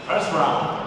First round.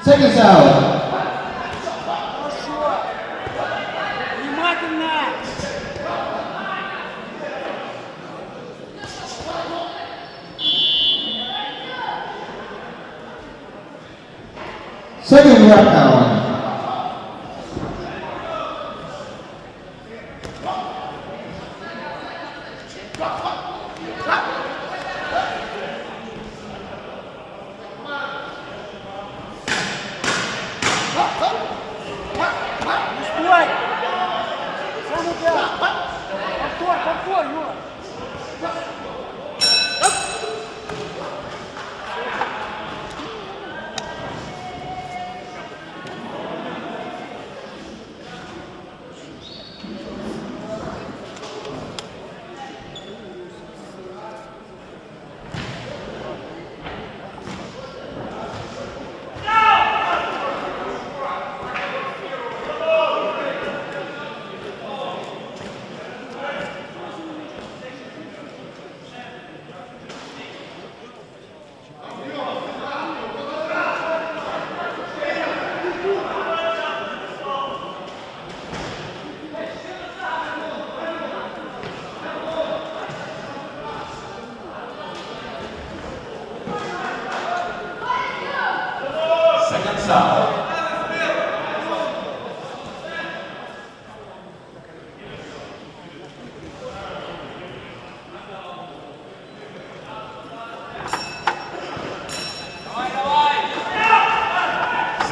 Seconds out.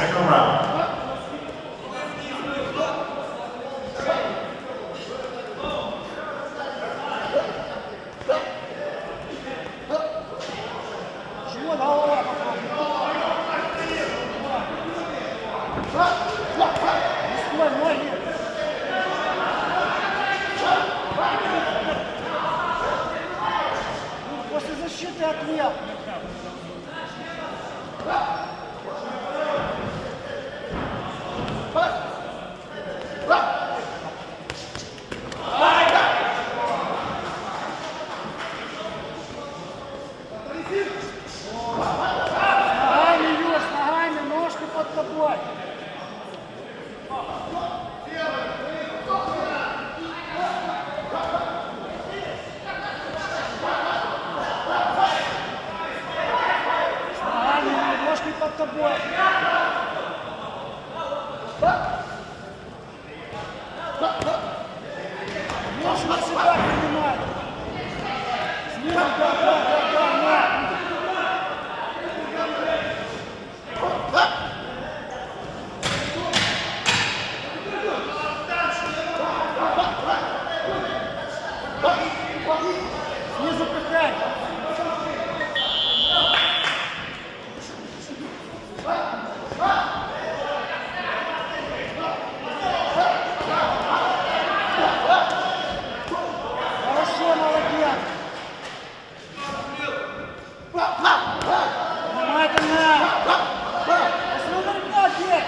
Second round. тобой. Меньше на себя принимай. Снизу, да, на. Снизу пихай. Хорошо, молодец. Внимательно. Посмотри, где.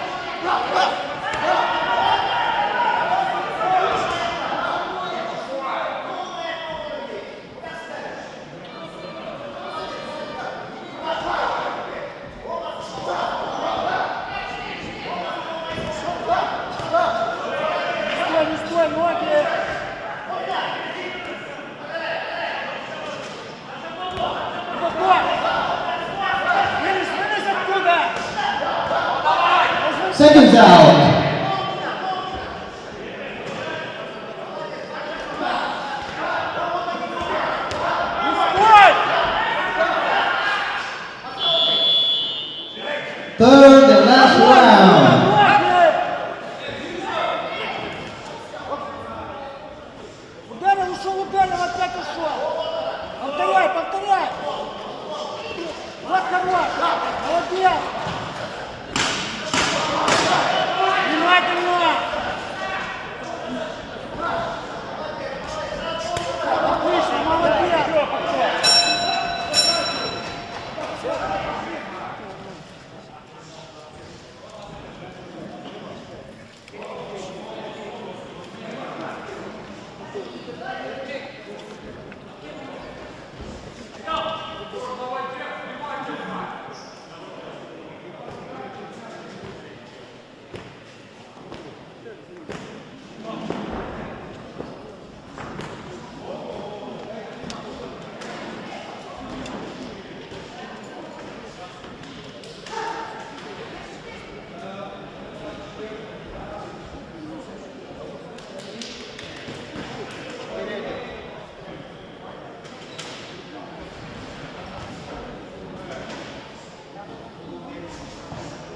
Не стой, ноги! Готов! Вылезь оттуда! Seconds out. Не стой! Third and last round. Ударил, ушел, опять ушел. Повторяй. Вот хорош. Молодец. Внимательно. Отлично, молодец.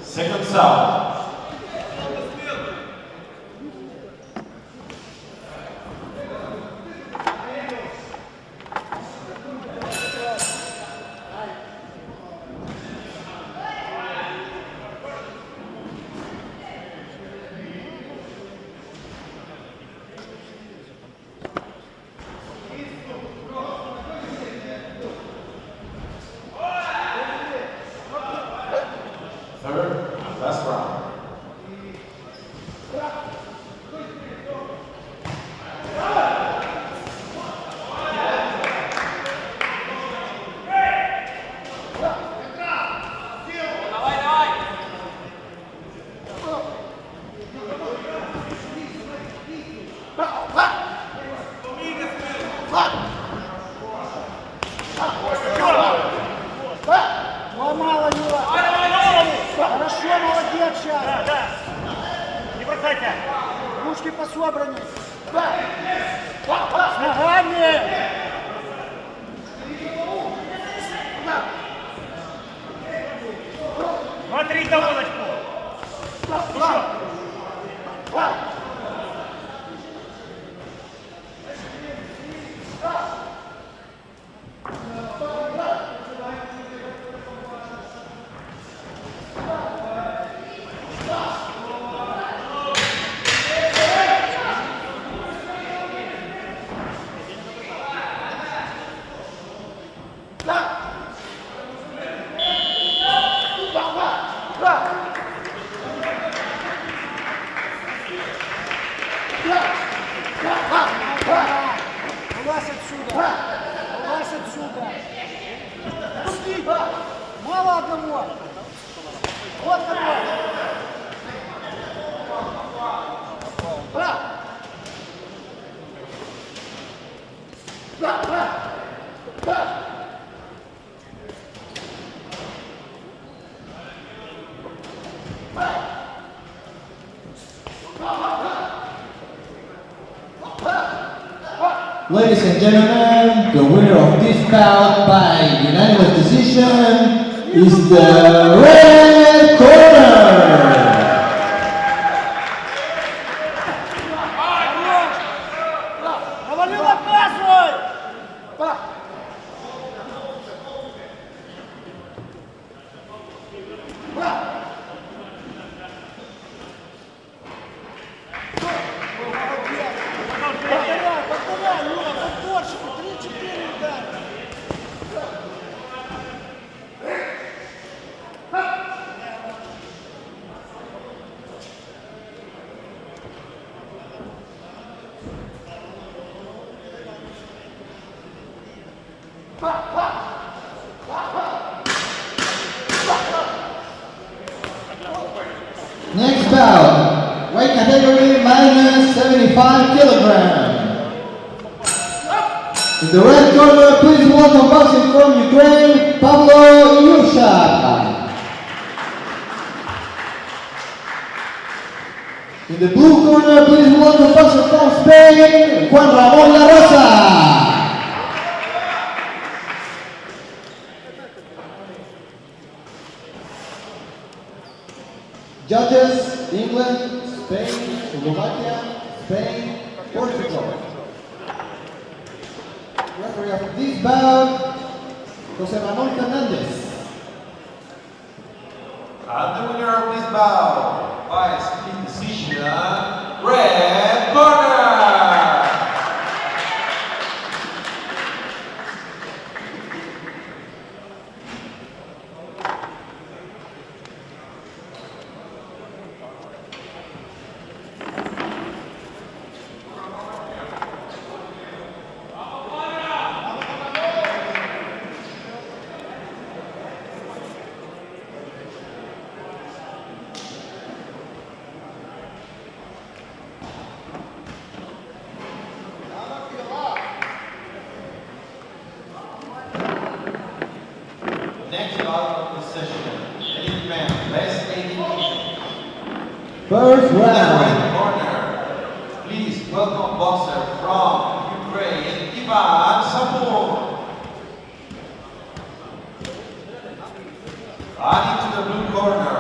Seconds out. Third and last round. Ломала его. Хорошо, молодец сейчас. Да. Не бросайте. Ручки пособраны. С ногами. Смотри доводочку. Вылазь отсюда. Вылазь отсюда. Пусти. Мало одного. Вот какой. Ladies and gentlemen, the winner of this bout by unanimous decision is the red corner. Навалил, отказывай! Повторяй, Юра, повторщику, 3-4 удара. Next bout, weight category minus 75 kilograms. In the red corner, please welcome boxing from Ukraine, Pablo Ilyusha. In the blue corner, please welcome boxer from Spain, Juan Ramón La Rosa. Judges, England, Spain, Slovakia, Spain, Portugal. Referee of this bout, Jose Ramón Fernandez. And the winner of this bout by split decision, red corner. Next bout of the session, elite man, best 18 kg. First In the round. red corner, please welcome boxer from Ukraine, Ivan Samur. And into the blue corner,